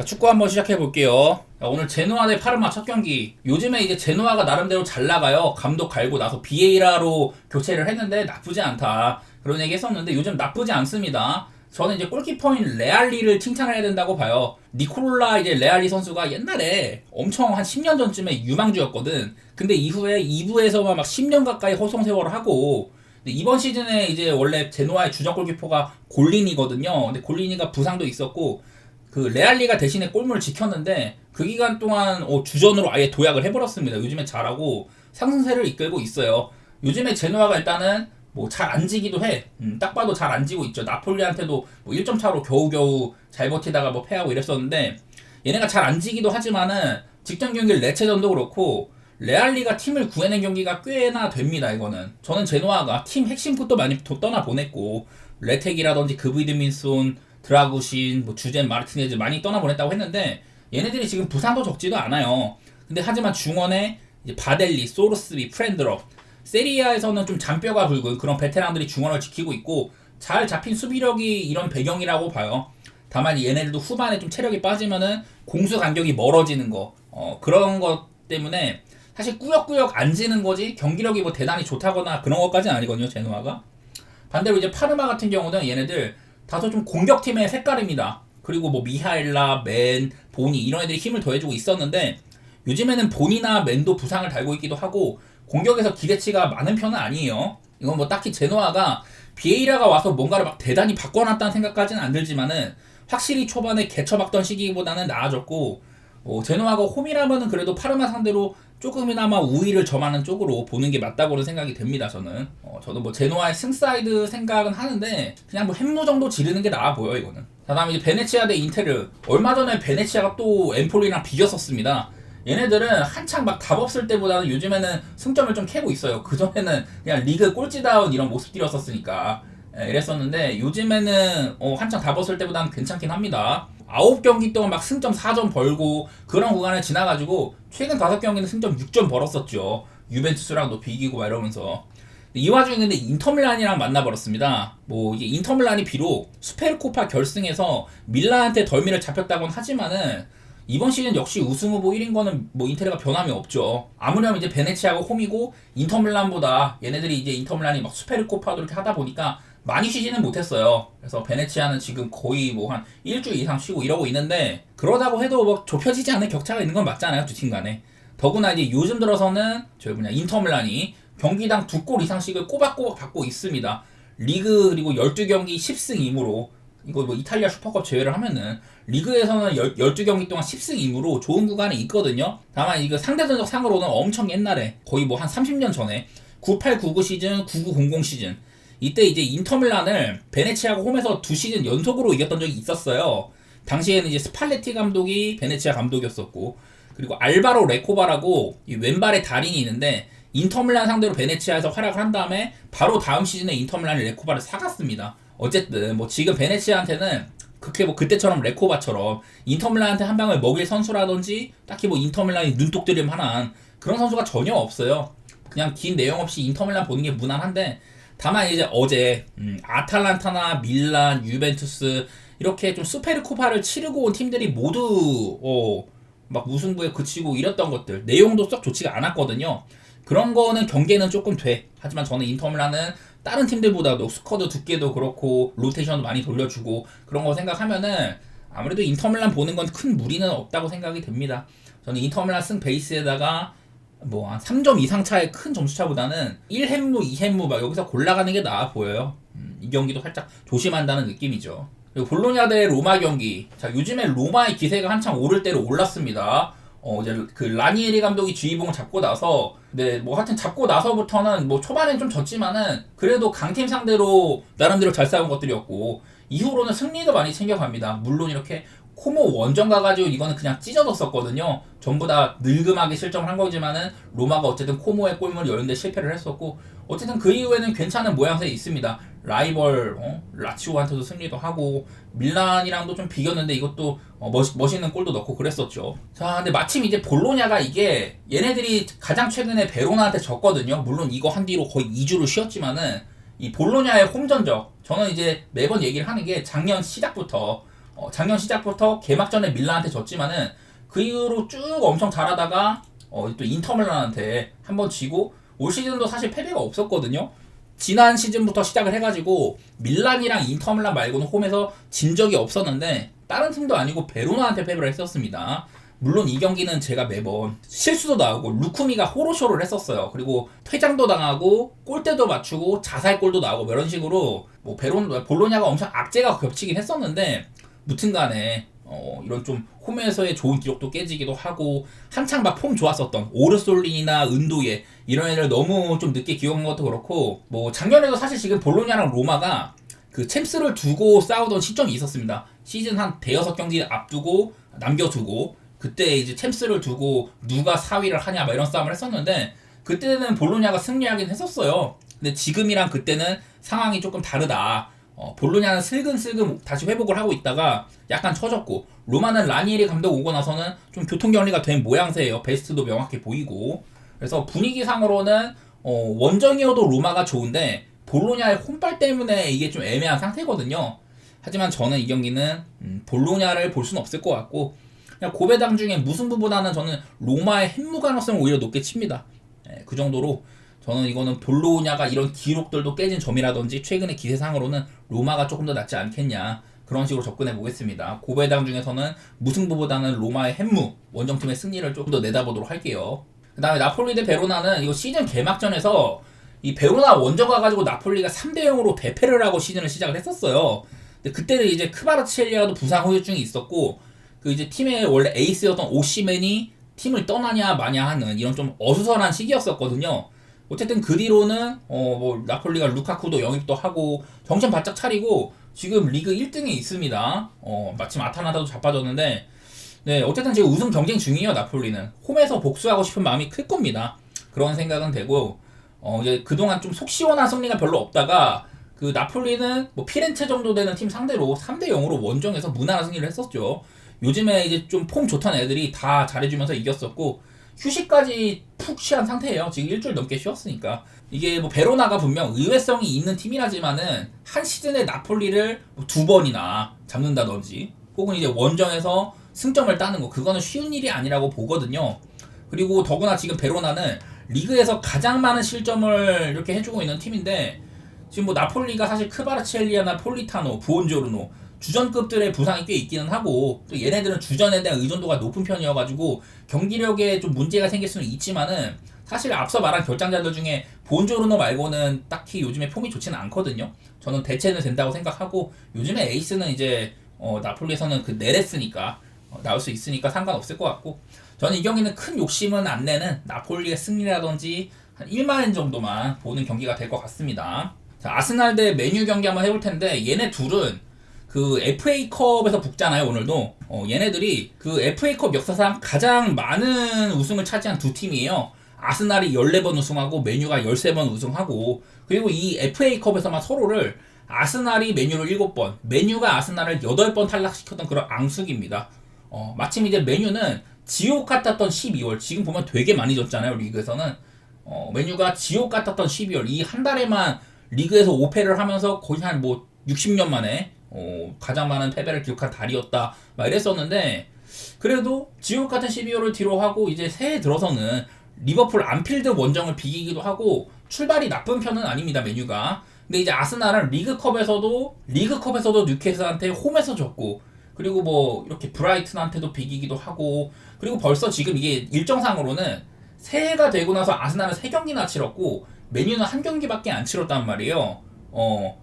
자, 축구 한번 시작해 볼게요. 오늘 제노아 대 파르마 첫 경기. 요즘에 이제 제노아가 나름대로 잘 나가요. 감독 갈고 나서 비에이라로 교체를 했는데 나쁘지 않다. 그런 얘기 했었는데 요즘 나쁘지 않습니다. 저는 이제 골키퍼인 레알리를 칭찬을 해야 된다고 봐요. 니콜라 이제 레알리 선수가 옛날에 엄청 한 10년 전쯤에 유망주였거든. 근데 이후에 2부에서만 막 10년 가까이 허송 세월을 하고, 근데 이번 시즌에 이제 원래 제노아의 주전 골키퍼가 골리니거든요. 근데 골리니가 부상도 있었고 그 레알리가 대신에 골문을 지켰는데 그 기간 동안 주전으로 아예 도약을 해버렸습니다. 요즘에 잘하고 상승세를 이끌고 있어요. 요즘에 제노아가 일단은 뭐 잘 안 지기도 해. 딱 봐도 잘 안 지고 있죠. 나폴리한테도 뭐 1점 차로 겨우겨우 잘 버티다가 뭐 패하고 이랬었는데, 얘네가 잘 안 지기도 하지만은 직전 경기 레체전도 그렇고 레알리가 팀을 구해낸 경기가 꽤나 됩니다. 이거는 저는 제노아가 팀 핵심부터 많이 떠나 보냈고, 레텍이라든지 그비드민손, 드라구신, 뭐 주젠 마르티네즈 많이 떠나보냈다고 했는데 얘네들이 지금 부상도 적지도 않아요. 근데 하지만 중원에 이제 바델리, 소르스비, 프렌드럽, 세리아에서는 좀 잔뼈가 굵은 그런 베테랑들이 중원을 지키고 있고 잘 잡힌 수비력이 이런 배경이라고 봐요. 다만 얘네들도 후반에 좀 체력이 빠지면은 공수 간격이 멀어지는 거, 그런 것 때문에 사실 꾸역꾸역 안 지는 거지 경기력이 뭐 대단히 좋다거나 그런 것까지는 아니거든요, 제노아가. 반대로 이제 파르마 같은 경우는 얘네들 다소 좀 공격팀의 색깔입니다. 그리고 뭐 미하엘라, 맨, 보니 이런 애들이 힘을 더해주고 있었는데 요즘에는 보니나 맨도 부상을 달고 있기도 하고 공격에서 기대치가 많은 편은 아니에요. 이건 뭐 딱히 제노아가 비에이라가 와서 뭔가를 막 대단히 바꿔놨다는 생각까지는 안 들지만은 확실히 초반에 개처박던 시기보다는 나아졌고, 제노아가 홈이라면은 그래도 파르마 상대로 조금이나마 우위를 점하는 쪽으로 보는 게 맞다고는 생각이 됩니다. 저는 뭐 제노아의 승사이드 생각은 하는데 그냥 뭐 햄무 정도 지르는 게 나아 보여 이거는. 다음에 이제 베네치아 대 인테르. 얼마 전에 베네치아가 또 엠폴리랑 비겼었습니다. 얘네들은 한창 막 답 없을 때보다는 요즘에는 승점을 좀 캐고 있어요. 그전에는 그냥 리그 꼴찌다운 이런 모습들이었었으니까 이랬었는데 요즘에는 한창 답 없을 때보다는 괜찮긴 합니다. 9경기 동안 막 승점 4점 벌고 그런 구간을 지나가지고 최근 5경기는 승점 6점 벌었었죠. 유벤투스랑도 비기고 막 이러면서. 이 와중에 근데 인터밀란이랑 만나버렸습니다. 뭐 이게 인터밀란이 비록 수페르코파 결승에서 밀란한테 덜미를 잡혔다고는 하지만은 이번 시즌 역시 우승 후보 1인 거는 뭐 인테르가 변함이 없죠. 아무렴 이제 베네치아가 홈이고 인터밀란보다 얘네들이 이제 인터밀란이 막 수페르코파도 이렇게 하다 보니까 많이 쉬지는 못했어요. 그래서 베네치아는 지금 거의 뭐 한 일주일 이상 쉬고 이러고 있는데, 그러다고 해도 뭐 좁혀지지 않는 격차가 있는 건 맞잖아요, 두 팀 간에. 더구나 이제 요즘 들어서는 인터밀란이 경기당 2골 이상씩을 꼬박꼬박 받고 있습니다. 리그 그리고 12경기 10승 2무로, 이거 뭐 이탈리아 슈퍼컵 제외를 하면은 리그에서는 12경기 동안 10승 2무로 좋은 구간이 있거든요. 다만 이거 상대전적 상으로는 엄청 옛날에 거의 뭐 한 30년 전에 98-99 시즌, 99-00 시즌 이때 이제 인터밀란을 베네치아가 홈에서 2시즌 연속으로 이겼던 적이 있었어요. 당시에는 이제 스팔레티 감독이 베네치아 감독이었었고, 그리고 알바로 레코바라고 이 왼발의 달인이 있는데 인터밀란 상대로 베네치아에서 활약을 한 다음에 바로 다음 시즌에 인터밀란이 레코바를 사갔습니다. 어쨌든 뭐 지금 베네치아한테는 그렇게 뭐 그때처럼 레코바처럼 인터밀란한테 한 방을 먹일 선수라든지 딱히 뭐 인터밀란이 눈독 들일 만한 그런 선수가 전혀 없어요. 그냥 긴 내용 없이 인터밀란 보는 게 무난한데, 다만 이제 어제 아탈란타나 밀란, 유벤투스 이렇게 좀 수페르코파를 치르고 온 팀들이 모두 막 무승부에 그치고 이랬던 것들, 내용도 썩 좋지가 않았거든요. 그런 거는 경계는 조금 돼. 하지만 저는 인터밀란은 다른 팀들보다도 스쿼드 두께도 그렇고 로테이션도 많이 돌려주고 그런 거 생각하면은 아무래도 인터밀란 보는 건 큰 무리는 없다고 생각이 됩니다. 저는 인터밀란 승 베이스에다가 뭐 한 3점 이상 차의 큰 점수차보다는 1햄무, 2햄무 막 여기서 골라가는 게 나아 보여요. 이 경기도 살짝 조심한다는 느낌이죠. 그리고 볼로냐 대 로마 경기. 자, 요즘에 로마의 기세가 한창 오를 대로 올랐습니다. 이제 그 라니에리 감독이 주의봉을 잡고 나서, 네, 뭐 하여튼 잡고 나서부터는 뭐 초반엔 좀 졌지만은 그래도 강팀 상대로 나름대로 잘 싸운 것들이었고, 이후로는 승리도 많이 챙겨갑니다. 물론 이렇게 코모 원정 가가지고 이거는 그냥 찢어졌었거든요. 전부 다 늙음하게 실점을 한 거지만은 로마가 어쨌든 코모의 골문을 여는데 실패를 했었고, 어쨌든 그 이후에는 괜찮은 모양새에 있습니다. 라이벌 라치오한테도 승리도 하고 밀란이랑도 좀 비겼는데 이것도 멋있는 골도 넣고 그랬었죠. 자, 근데 마침 이제 볼로냐가 이게 얘네들이 가장 최근에 베로나한테 졌거든요. 물론 이거 한 뒤로 거의 2주를 쉬었지만은 이 볼로냐의 홈전적, 저는 이제 매번 얘기를 하는 게 작년 시작부터 작년 시작부터 개막전에 밀란한테 졌지만은 그 이후로 쭉 엄청 잘하다가 또 인터밀란한테 한번 지고 올 시즌도 사실 패배가 없었거든요. 지난 시즌부터 시작을 해가지고 밀란이랑 인터밀란 말고는 홈에서 진 적이 없었는데 다른 팀도 아니고 베로나한테 패배를 했었습니다. 물론 이 경기는 제가 매번 실수도 나오고 루쿠미가 호로쇼를 했었어요. 그리고 퇴장도 당하고 골대도 맞추고 자살골도 나오고 뭐 이런 식으로 뭐 볼로냐가 엄청 악재가 겹치긴 했었는데 무튼간에 이런 좀 홈에서의 좋은 기록도 깨지기도 하고 한창 막 폼 좋았었던 오르솔린이나 은도예 이런 애들 너무 좀 늦게 기억한 것도 그렇고 뭐 작년에도 사실 지금 볼로냐랑 로마가 그 챔스를 두고 싸우던 시점이 있었습니다. 시즌 한 대여섯 경기 앞두고 남겨두고 그때 이제 챔스를 두고 누가 4위를 하냐 막 이런 싸움을 했었는데 그때는 볼로냐가 승리하긴 했었어요. 근데 지금이랑 그때는 상황이 조금 다르다. 볼로냐는 슬금슬금 다시 회복을 하고 있다가 약간 처졌고 로마는 라니에리 감독 오고 나서는 좀 교통정리가 된 모양새예요. 베스트도 명확히 보이고 그래서 분위기상으로는 원정이어도 로마가 좋은데 볼로냐의 홈발 때문에 이게 좀 애매한 상태거든요. 하지만 저는 이 경기는 볼로냐를 볼 수는 없을 것 같고 그냥 고배당 중에 무승부보다는 저는 로마의 핵무 가능성을 오히려 높게 칩니다. 그 정도로 저는 이거는 볼로냐가 이런 기록들도 깨진 점이라든지 최근의 기세상으로는 로마가 조금 더 낫지 않겠냐 그런 식으로 접근해 보겠습니다. 고배당 중에서는 무승부보다는 로마의 핵무 원정팀의 승리를 조금 더 내다보도록 할게요. 그 다음에 나폴리 대 베로나는 이거 시즌 개막전에서 이 베로나 원정 가가지고 나폴리가 3대0으로 대패를 하고 시즌을 시작을 했었어요. 근데 그때는 이제 크바르치엘리아도 부상 후유증이 있었고 그 이제 팀의 원래 에이스였던 오시멘이 팀을 떠나냐 마냐 하는 이런 좀 어수선한 시기였었거든요. 어쨌든 그 뒤로는 뭐 나폴리가 루카쿠도 영입도 하고 정신 바짝 차리고 지금 리그 1등에 있습니다. 마침 아타나다도 자빠졌는데 네 어쨌든 지금 우승 경쟁 중이에요. 나폴리는 홈에서 복수하고 싶은 마음이 클 겁니다. 그런 생각은 되고 이제 그동안 좀 속 시원한 승리가 별로 없다가 그 나폴리는 뭐 피렌체 정도 되는 팀 상대로 3대0으로 원정에서 무난한 승리를 했었죠. 요즘에 이제 좀 폼 좋던 애들이 다 잘해주면서 이겼었고 휴식까지 푹 취한 상태예요. 지금 일주일 넘게 쉬었으니까. 이게 뭐 베로나가 분명 의외성이 있는 팀이라지만은 한 시즌에 나폴리를 2번이나 잡는다든지 혹은 이제 원정에서 승점을 따는 거 그거는 쉬운 일이 아니라고 보거든요. 그리고 더구나 지금 베로나는 리그에서 가장 많은 실점을 이렇게 해주고 있는 팀인데 지금 뭐 나폴리가 사실 크바르치엘리아나 폴리타노, 부온조르노 주전급들의 부상이 꽤 있기는 하고 또 얘네들은 주전에 대한 의존도가 높은 편이어가지고 경기력에 좀 문제가 생길 수는 있지만은 사실 앞서 말한 결장자들 중에 본조르노 말고는 딱히 요즘에 폼이 좋지는 않거든요. 저는 대체는 된다고 생각하고 요즘에 에이스는 이제 나폴리에서는 그 네레스니까 나올 수 있으니까 상관없을 것 같고 저는 이 경기는 큰 욕심은 안 내는 나폴리의 승리라든지 한 1만 정도만 보는 경기가 될 것 같습니다. 자, 아스날 대 메뉴 경기 한번 해볼 텐데 얘네 둘은 그 FA컵에서 붙잖아요. 오늘도 얘네들이 그 FA컵 역사상 가장 많은 우승을 차지한 두 팀이에요. 아스날이 14번 우승하고 메뉴가 13번 우승하고 그리고 이 FA컵에서만 서로를 아스날이 메뉴를 7번 메뉴가 아스날을 8번 탈락시켰던 그런 앙숙입니다. 마침 이제 메뉴는 지옥 같았던 12월 지금 보면 되게 많이 졌잖아요. 리그에서는 메뉴가 지옥 같았던 12월 이 한 달에만 리그에서 5패를 하면서 거의 한 뭐 60년 만에 가장 많은 패배를 기록한 달이었다 막 이랬었는데 그래도 지옥 같은 12월을 뒤로 하고 이제 새해 들어서는 리버풀 안필드 원정을 비기기도 하고 출발이 나쁜 편은 아닙니다. 메뉴가. 근데 이제 아스날은 리그컵에서도 뉴캐슬한테 홈에서 졌고 그리고 뭐 이렇게 브라이튼한테도 비기기도 하고 그리고 벌써 지금 이게 일정상으로는 새해가 되고 나서 아스날은 3경기나 치렀고 메뉴는 1경기밖에 안 치렀단 말이에요.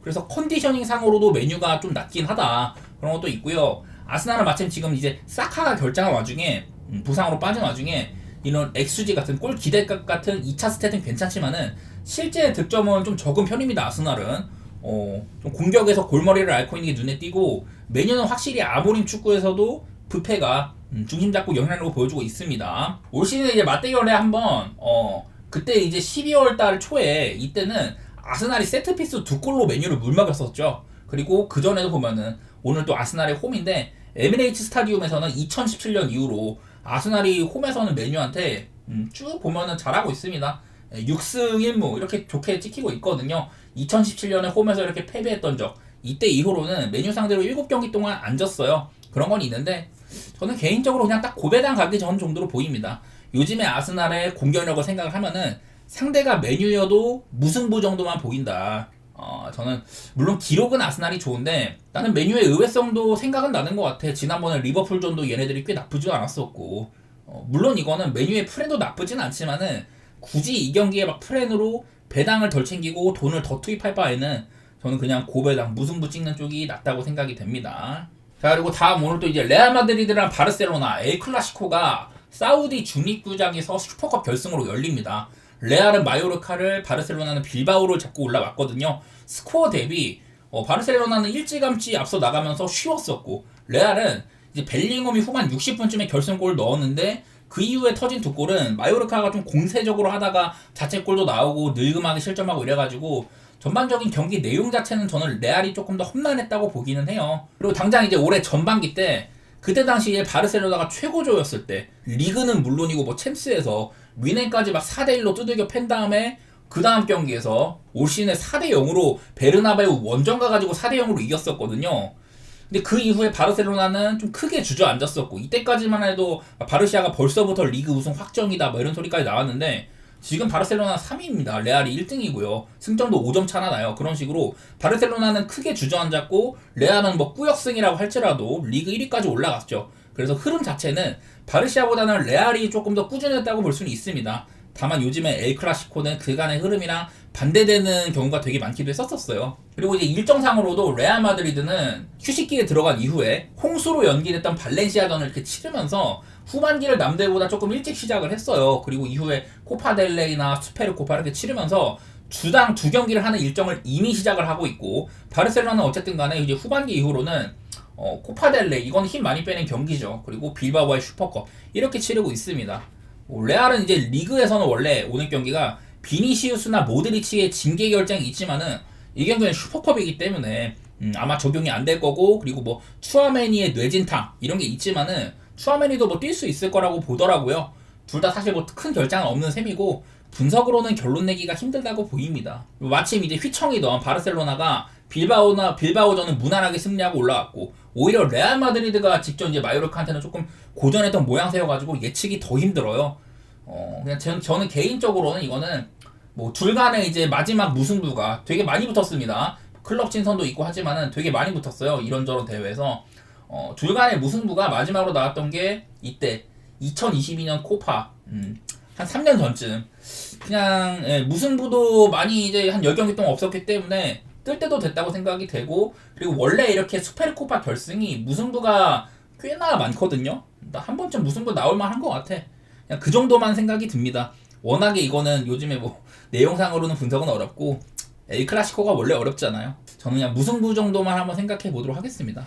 그래서 컨디셔닝 상으로도 메뉴가 좀 낮긴 하다. 그런 것도 있고요. 아스날은 마침 지금 이제 사카가 결장한 와중에 부상으로 빠진 와중에 이런 XG 같은 골 기대값 같은 2차 스탯은 괜찮지만은 실제 득점은 좀 적은 편입니다. 아스날은 좀 공격에서 골머리를 앓고 있는 게 눈에 띄고 메뉴는 확실히 아모림 축구에서도 부패가 중심 잡고 영향력을 보여주고 있습니다. 올 시즌에 이제 맞대결에 한번 그때 이제 12월 달 초에 이때는 아스날이 세트피스 2골로 메뉴를 물먹였었죠. 그리고 그전에도 보면은 오늘 또 아스날의 홈인데 에미레이츠 스타디움에서는 2017년 이후로 아스날이 홈에서는 메뉴한테 쭉 보면은 잘하고 있습니다. 6승 1무 이렇게 좋게 찍히고 있거든요. 2017년에 홈에서 이렇게 패배했던 적, 이때 이후로는 메뉴 상대로 7경기 동안 안 졌어요. 그런 건 있는데 저는 개인적으로 그냥 딱 고배당 가기 전 정도로 보입니다. 요즘에 아스날의 공격력을 생각을 하면은 상대가 메뉴여도 무승부 정도만 보인다. 저는 물론 기록은 아스날이 좋은데 나는 메뉴의 의외성도 생각은 나는 것 같아. 지난번에 리버풀전도 얘네들이 꽤 나쁘지 않았었고 물론 이거는 메뉴의 프랜도 나쁘진 않지만은 굳이 이 경기에 막 프랜으로 배당을 덜 챙기고 돈을 더 투입할 바에는 저는 그냥 고배당 무승부 찍는 쪽이 낫다고 생각이 됩니다. 자, 그리고 다음 오늘 또 이제 레알 마드리드랑 바르셀로나 엘 클라시코가 사우디 중립구장에서 슈퍼컵 결승으로 열립니다. 레알은 마요르카를, 바르셀로나는 빌바오를 잡고 올라왔거든요. 스코어 대비 바르셀로나는 일찌감치 앞서 나가면서 쉬웠었고 레알은 이제 벨링엄이 후반 60분쯤에 결승골 넣었는데 그 이후에 터진 두 골은 마요르카가 좀 공세적으로 하다가 자책골도 나오고 늙음하게 실점하고 이래가지고 전반적인 경기 내용 자체는 저는 레알이 조금 더 험난했다고 보기는 해요. 그리고 당장 이제 올해 전반기 때 그때 당시에 바르셀로나가 최고조였을 때 리그는 물론이고 뭐 챔스에서 위넨까지 막 4대1로 두들겨 팬 다음에 그 다음 경기에서 올 시즌에 4대0으로 베르나베우 원정 가가지고 4대0으로 이겼었거든요. 근데 그 이후에 바르셀로나는 좀 크게 주저앉았었고 이때까지만 해도 바르시아가 벌써부터 리그 우승 확정이다 뭐 이런 소리까지 나왔는데 지금 바르셀로나 3위입니다. 레알이 1등이고요. 승점도 5점 차나 나요. 그런 식으로 바르셀로나는 크게 주저앉았고 레알은 뭐 꾸역승이라고 할지라도 리그 1위까지 올라갔죠. 그래서 흐름 자체는 바르시아보다는 레알이 조금 더 꾸준했다고 볼 수는 있습니다. 다만 요즘에 엘 클라시코는 그간의 흐름이랑 반대되는 경우가 되게 많기도 했었어요. 그리고 이제 일정상으로도 레알 마드리드는 휴식기에 들어간 이후에 홍수로 연기됐던 발렌시아전을 이렇게 치르면서 후반기를 남들보다 조금 일찍 시작을 했어요. 그리고 이후에 코파델레이나 스페르코파 이렇게 치르면서 주당 2경기를 하는 일정을 이미 시작을 하고 있고 바르셀로나는 어쨌든 간에 이제 후반기 이후로는 코파델레이 이건 힘 많이 빼는 경기죠. 그리고 빌바오와의 슈퍼컵 이렇게 치르고 있습니다. 레알은 이제 리그에서는 원래 오늘 경기가 비니시우스나 모드리치의 징계 결정이 있지만은 이 경기는 슈퍼컵이기 때문에 아마 적용이 안 될 거고 그리고 뭐 추아메니의 뇌진탕 이런 게 있지만은 추아메니도 뭐 뛸 수 있을 거라고 보더라고요. 둘 다 사실 뭐 큰 결장은 없는 셈이고 분석으로는 결론 내기가 힘들다고 보입니다. 마침 이제 휘청이던 바르셀로나가 빌바오전은 무난하게 승리하고 올라왔고 오히려 레알 마드리드가 직접 이제 마요르카한테는 조금 고전했던 모양새여가지고 예측이 더 힘들어요. 그냥 저는 개인적으로는 이거는 뭐 둘 간의 이제 마지막 무승부가 되게 많이 붙었습니다. 클럽 친선도 있고 하지만은 되게 많이 붙었어요. 이런저런 대회에서 둘 간의 무승부가 마지막으로 나왔던 게 이때 2022년 코파 한 3년 전쯤 그냥 무승부도 많이 이제 한 10경기 동안 없었기 때문에 뜰 때도 됐다고 생각이 되고 그리고 원래 이렇게 수페르코파 결승이 무승부가 꽤나 많거든요. 한 번쯤 무승부 나올 만한 것 같아. 그냥 그 정도만 생각이 듭니다. 워낙에 이거는 요즘에 뭐 내용상으로는 분석은 어렵고 엘 클라시코가 원래 어렵잖아요. 저는 그냥 무승부 정도만 한번 생각해 보도록 하겠습니다.